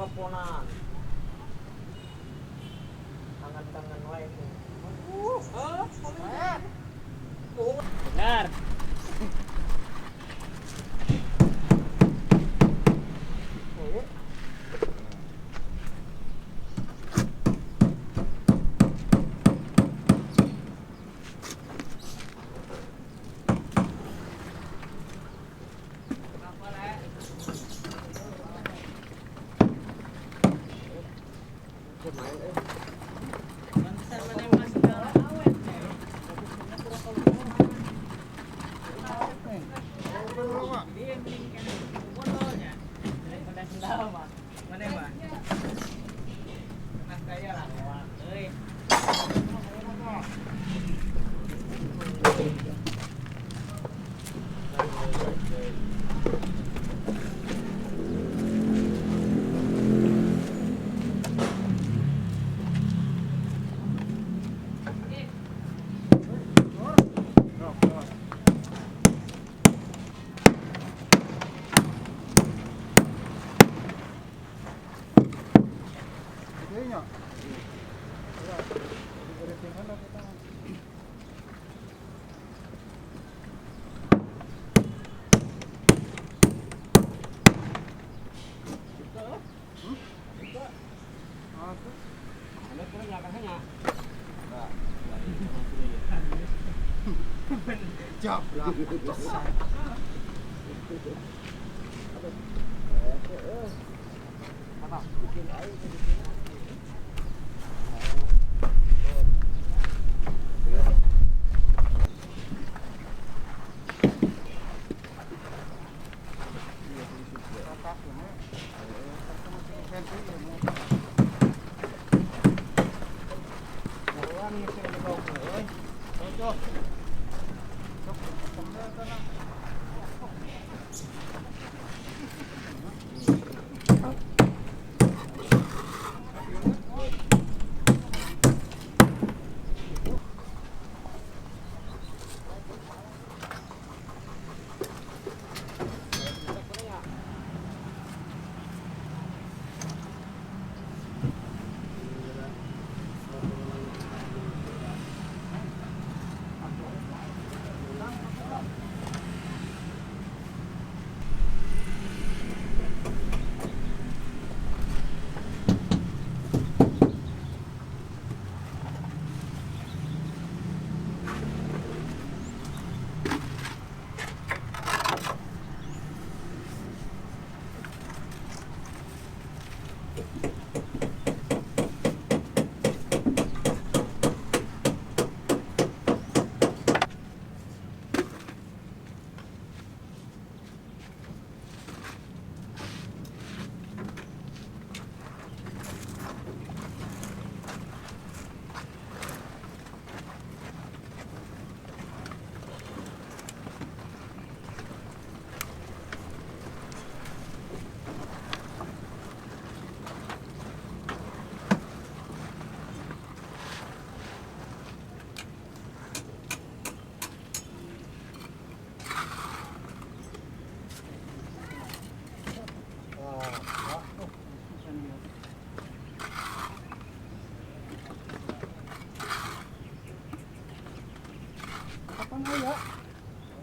teleponan. Tangan-tangan wae. Benar.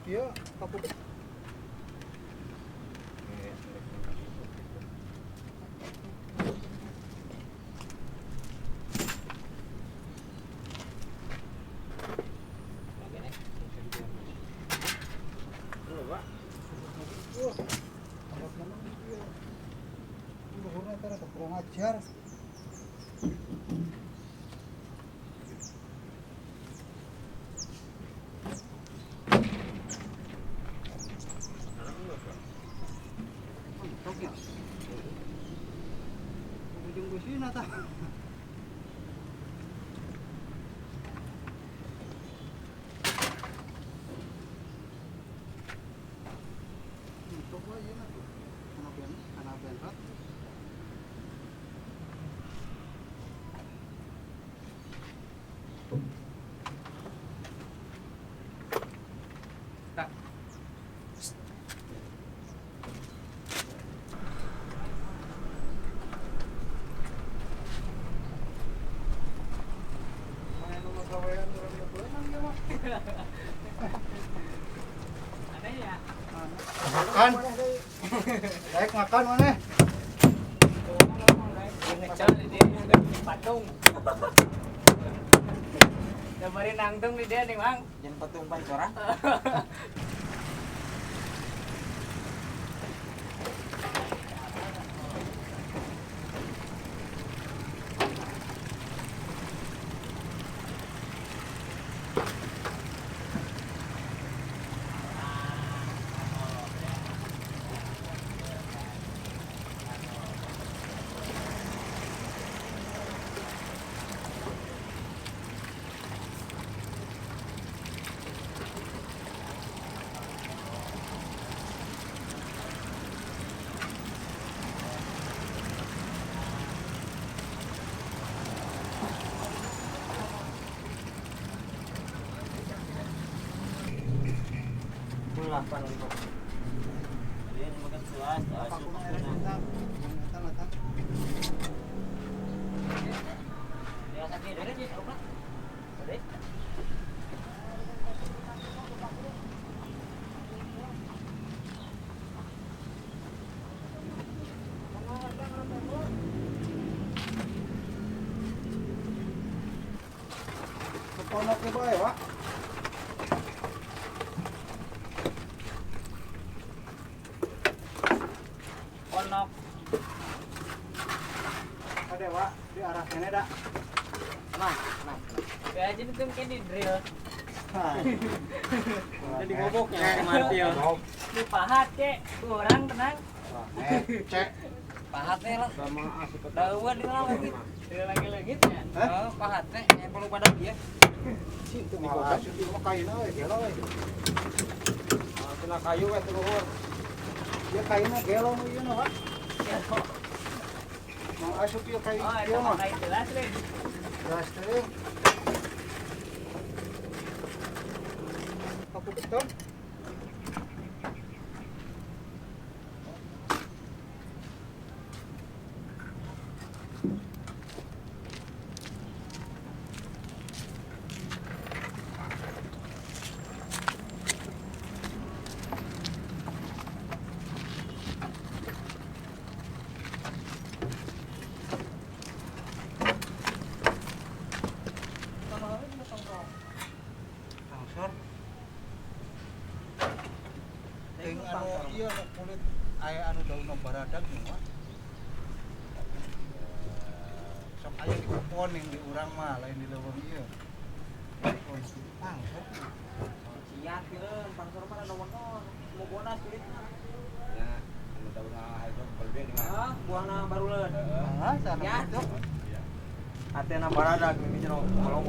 Iya, kapuk. Kurang ajar. Ujung besi nata. Coba ya nanti. Karena benrat. Tabrakan mana? Ngecel di dia udah di patung. Damarin nangtung di dia nih, Mang. Jangan patung pancoran. Pulang untuk. Dia makan suas, asup pulang. Dia sakit dari dia, apa? Dari? Keponok ke bae, Pak. Ponok. Ada, Pak. Di arah sana dah. Nah. Kayak aja itu kayak di drill. Jadi goboknya mati ya. Di pahat, Cek. Kurang tenang. Cek. Pahatnya lah. Sama asup ke Daun di lawan gitu. Drill lagi ya. Oh, pahatnya yang perlu pada dia. situ malah asup di kayu we, gelo we. Kena kayu we luhur. Dia kayunya gelo nu ieu Pak. Mau asup ieu kayu Oh, itu ieu mah. mah jelas, Lin. Jelas teh. Aku betul. Langsor. Ting anu ieu nu kulit aya anu daunna baradag nu mah. Sok aya di kupon yang di urang mah lain di leuweung ieu. Langsung. Siap gitu, pangsor mah ada nomor mau bonus kulitnya. Ya, anu tahu itu berbeda di mana? Ah, buahna baru leun. Ah, sana Ya. betul. Atena baradag ini cenah ngomong.